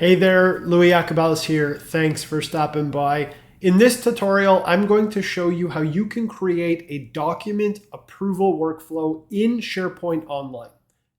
Hey there, Louis Akabalis here. Thanks for stopping by. In this tutorial, I'm going to show you how you can create a document approval workflow in SharePoint Online.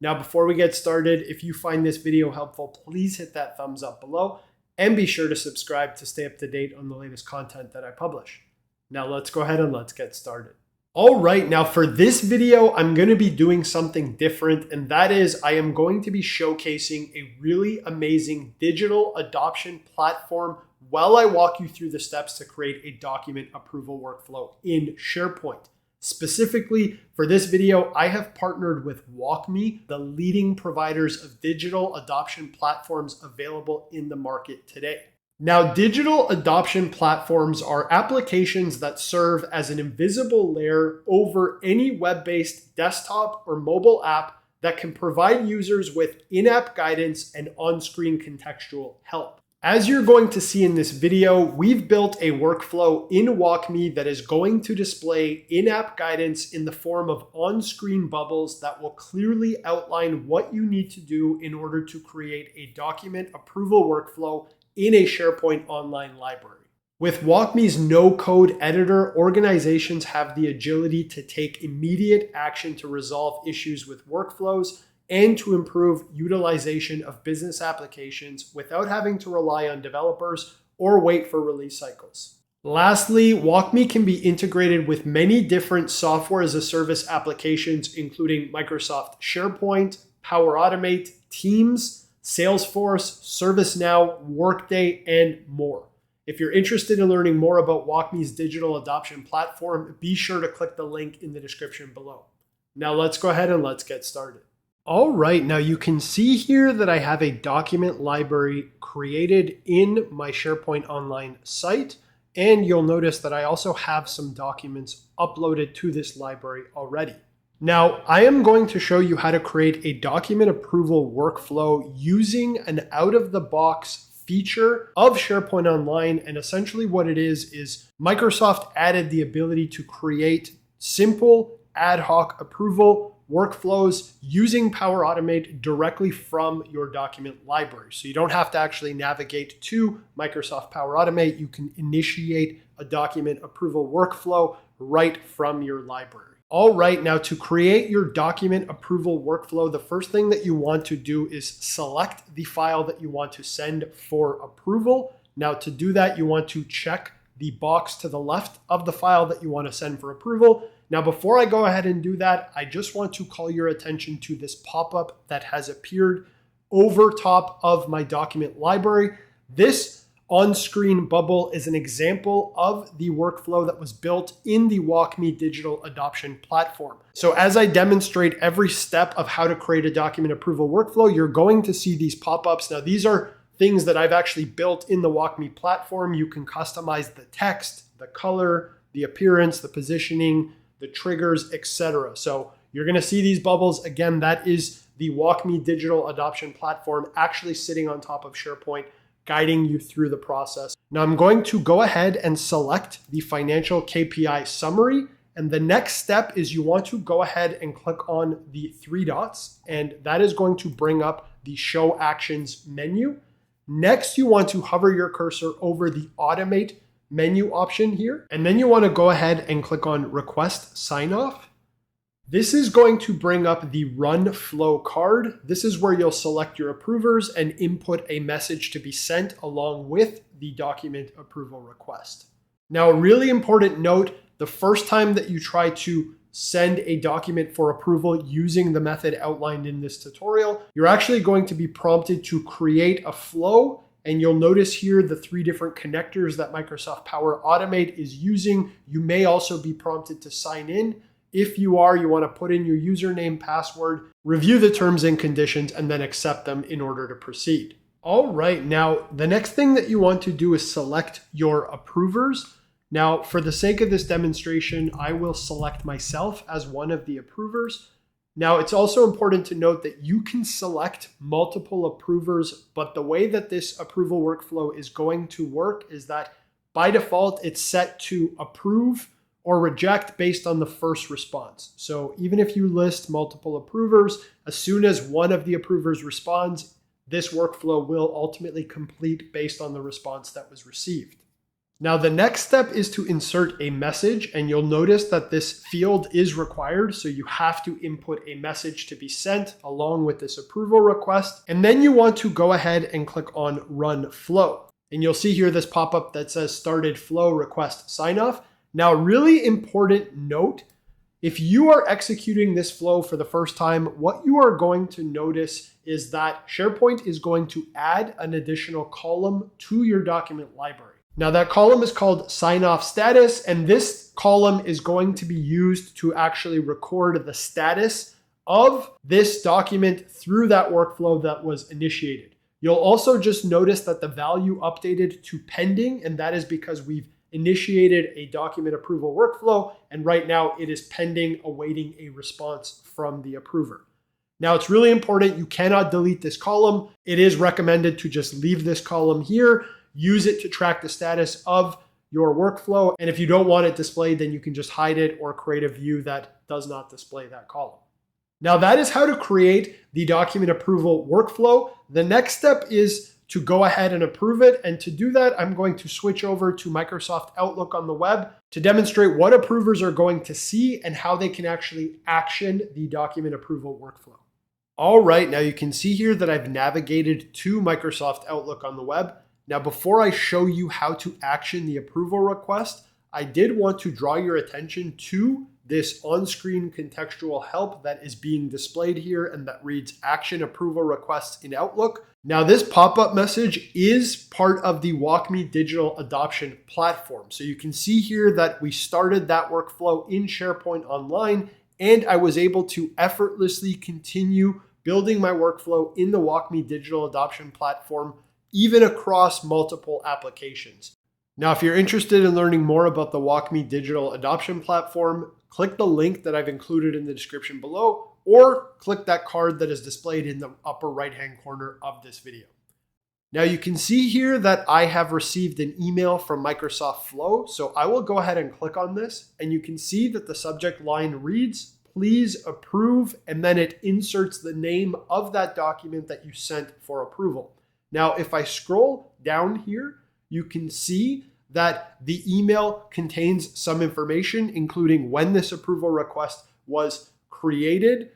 Now, before we get started, if you find this video helpful, please hit that thumbs up below and be sure to subscribe to stay up to date on the latest content that I publish. Now let's go ahead and let's get started. All right, now for this video, I'm going to be doing something different, and that is I am going to be showcasing a really amazing digital adoption platform while I walk you through the steps to create a document approval workflow in SharePoint. Specifically for this video, I have partnered with WalkMe, the leading providers of digital adoption platforms available in the market today. Now, digital adoption platforms are applications that serve as an invisible layer over any web-based desktop or mobile app that can provide users with in-app guidance and on-screen contextual help. As you're going to see in this video, we've built a workflow in WalkMe that is going to display in-app guidance in the form of on-screen bubbles that will clearly outline what you need to do in order to create a document approval workflow in a SharePoint Online library. With WalkMe's no-code editor, organizations have the agility to take immediate action to resolve issues with workflows and to improve utilization of business applications without having to rely on developers or wait for release cycles. Lastly, WalkMe can be integrated with many different software as a service applications, including Microsoft SharePoint, Power Automate, Teams, Salesforce, ServiceNow, Workday, and more. If you're interested in learning more about WalkMe's digital adoption platform, be sure to click the link in the description below. Now let's go ahead and let's get started. All right, now you can see here that I have a document library created in my SharePoint Online site, and you'll notice that I also have some documents uploaded to this library already. Now, I am going to show you how to create a document approval workflow using an out-of-the-box feature of SharePoint Online. And essentially what it is Microsoft added the ability to create simple ad hoc approval workflows using Power Automate directly from your document library. So you don't have to actually navigate to Microsoft Power Automate. You can initiate a document approval workflow right from your library. All right, now to create your document approval workflow, the first thing that you want to do is select the file that you want to send for approval. Now to do that, you want to check the box to the left of the file that you want to send for approval. Now, before I go ahead and do that, I just want to call your attention to this pop-up that has appeared over top of my document library. This on-screen bubble is an example of the workflow that was built in the WalkMe digital adoption platform. So as I demonstrate every step of how to create a document approval workflow, you're going to see these pop-ups. Now, these are things that I've actually built in the WalkMe platform. You can customize the text, the color, the appearance, the positioning, the triggers, etc. So you're going to see these bubbles. Again, that is the WalkMe digital adoption platform actually sitting on top of SharePoint, guiding you through the process. Now I'm going to go ahead and select the financial KPI summary. And the next step is you want to go ahead and click on the three dots, and that is going to bring up the Show Actions menu. Next, you want to hover your cursor over the Automate menu option here. And then you want to go ahead and click on Request Sign Off. This is going to bring up the Run Flow card. This is where you'll select your approvers and input a message to be sent along with the document approval request. Now, a really important note, the first time that you try to send a document for approval using the method outlined in this tutorial, you're actually going to be prompted to create a flow. And you'll notice here the three different connectors that Microsoft Power Automate is using. You may also be prompted to sign in. If you are, you want to put in your username, password, review the terms and conditions, and then accept them in order to proceed. All right, now the next thing that you want to do is select your approvers. Now, for the sake of this demonstration, I will select myself as one of the approvers. Now, it's also important to note that you can select multiple approvers, but the way that this approval workflow is going to work is that by default, it's set to approve or reject based on the first response. So even if you list multiple approvers, as soon as one of the approvers responds, this workflow will ultimately complete based on the response that was received. Now, the next step is to insert a message, and you'll notice that this field is required. So you have to input a message to be sent along with this approval request. And then you want to go ahead and click on Run Flow. And you'll see here this pop-up that says Started Flow Request Sign Off. Now, really important note, if you are executing this flow for the first time, what you are going to notice is that SharePoint is going to add an additional column to your document library. Now that column is called Sign Off Status, and this column is going to be used to actually record the status of this document through that workflow that was initiated. You'll also just notice that the value updated to pending, and that is because we've initiated a document approval workflow, and right now it is pending, awaiting a response from the approver. Now, it's really important, you cannot delete this column. It is recommended to just leave this column here, use it to track the status of your workflow, and if you don't want it displayed, then you can just hide it or create a view that does not display that column. Now, that is how to create the document approval workflow. The next step is to go ahead and approve it. And to do that, I'm going to switch over to Microsoft Outlook on the web to demonstrate what approvers are going to see and how they can actually action the document approval workflow. All right, now you can see here that I've navigated to Microsoft Outlook on the web. Now, before I show you how to action the approval request, I did want to draw your attention to this on-screen contextual help that is being displayed here and that reads Action Approval Requests in Outlook. Now, this pop-up message is part of the WalkMe digital adoption platform. So you can see here that we started that workflow in SharePoint Online, and I was able to effortlessly continue building my workflow in the WalkMe digital adoption platform, even across multiple applications. Now, if you're interested in learning more about the WalkMe digital adoption platform, click the link that I've included in the description below, or click that card that is displayed in the upper right-hand corner of this video. Now, you can see here that I have received an email from Microsoft Flow. So I will go ahead and click on this, and you can see that the subject line reads, "Please approve," and then it inserts the name of that document that you sent for approval. Now, if I scroll down here, you can see that the email contains some information, including when this approval request was created,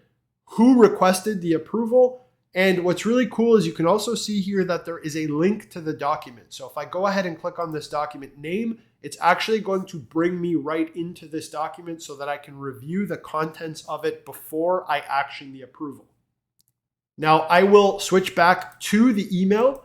who requested the approval, and what's really cool is you can also see here that there is a link to the document. So if I go ahead and click on this document name, it's actually going to bring me right into this document so that I can review the contents of it before I action the approval. Now, I will switch back to the email.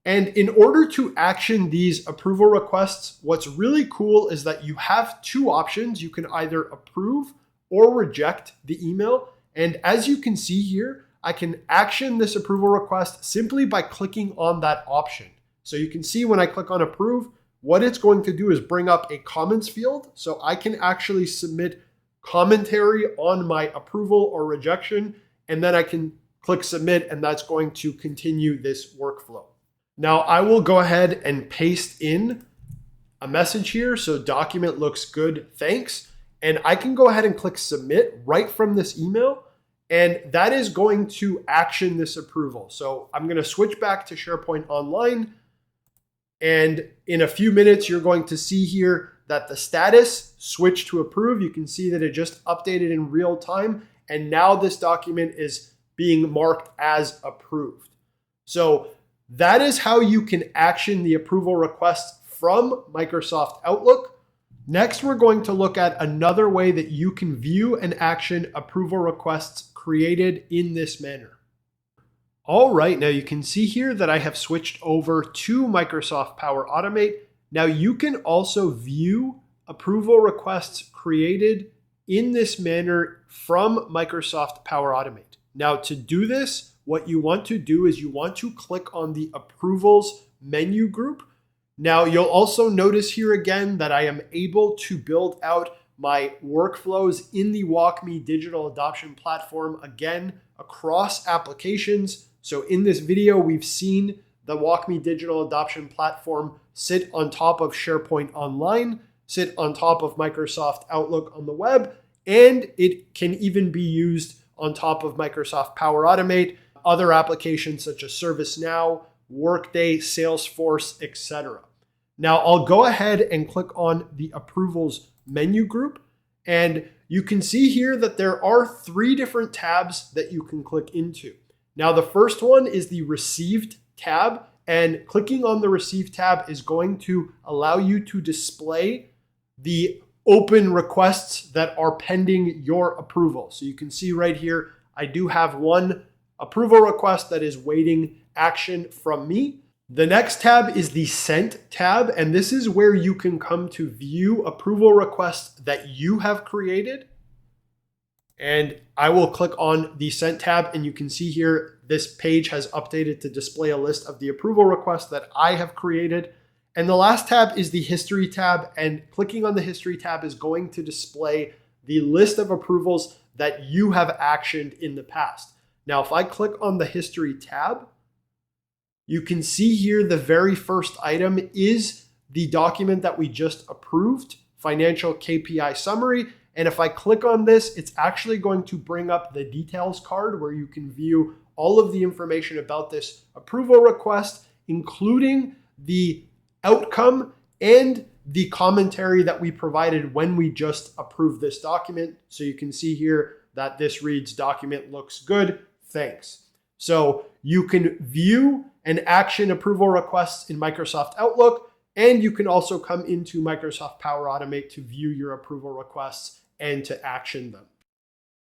And in order to action these approval requests, what's really cool is that you have two options. You can either approve or reject the email. And as you can see here, I can action this approval request simply by clicking on that option. So you can see when I click on approve, what it's going to do is bring up a comments field. So I can actually submit commentary on my approval or rejection, and then I can click submit, and that's going to continue this workflow. Now, I will go ahead and paste in a message here. So document looks good, thanks. And I can go ahead and click submit right from this email. And that is going to action this approval. So I'm going to switch back to SharePoint Online. And in a few minutes, you're going to see here that the status switched to approve. You can see that it just updated in real time. And now this document is being marked as approved. So that is how you can action the approval requests from Microsoft Outlook. Next, we're going to look at another way that you can view and action approval requests created in this manner. All right, now you can see here that I have switched over to Microsoft Power Automate. Now you can also view approval requests created in this manner from Microsoft Power Automate. Now, to do this, what you want to do is you want to click on the approvals menu group. Now, you'll also notice here again that I am able to build out my workflows in the WalkMe digital adoption platform again across applications. So in this video, we've seen the WalkMe digital adoption platform sit on top of SharePoint Online, sit on top of Microsoft Outlook on the web, and it can even be used on top of Microsoft Power Automate. other applications such as ServiceNow, Workday, Salesforce, etc. Now I'll go ahead and click on the approvals menu group, and you can see here that there are 3 different tabs that you can click into. Now the first one is the received tab, and clicking on the received tab is going to allow you to display the open requests that are pending your approval. So you can see right here, I do have one approval request that is waiting action from me. The next tab is the Sent tab, and this is where you can come to view approval requests that you have created. And I will click on the Sent tab, and you can see here, this page has updated to display a list of the approval requests that I have created. And the last tab is the History tab, and clicking on the History tab is going to display the list of approvals that you have actioned in the past. Now, if I click on the History tab, you can see here the very first item is the document that we just approved, Financial KPI Summary. And if I click on this, it's actually going to bring up the details card where you can view all of the information about this approval request, including the outcome and the commentary that we provided when we just approved this document. So you can see here that this reads, "Document looks good, thanks." So you can view and action approval requests in Microsoft Outlook, and you can also come into Microsoft Power Automate to view your approval requests and to action them.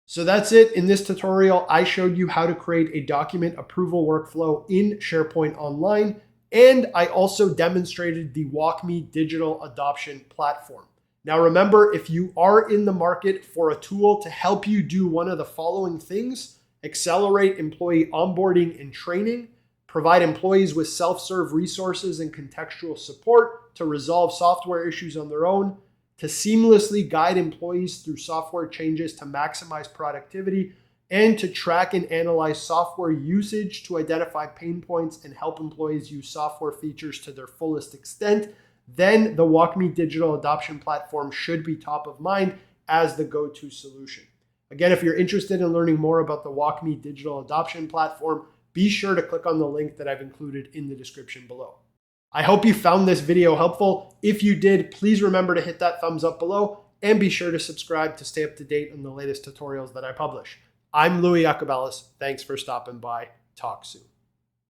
So that's it. In this tutorial, I showed you how to create a document approval workflow in SharePoint Online, and I also demonstrated the WalkMe digital adoption platform. Now remember, if you are in the market for a tool to help you do one of the following things: accelerate employee onboarding and training, provide employees with self-serve resources and contextual support to resolve software issues on their own, to seamlessly guide employees through software changes to maximize productivity, and to track and analyze software usage to identify pain points and help employees use software features to their fullest extent, then the WalkMe digital adoption platform should be top of mind as the go-to solution. Again, if you're interested in learning more about the WalkMe digital adoption platform, be sure to click on the link that I've included in the description below. I hope you found this video helpful. If you did, please remember to hit that thumbs up below and be sure to subscribe to stay up to date on the latest tutorials that I publish. I'm Louis Yacobelis. Thanks for stopping by. Talk soon.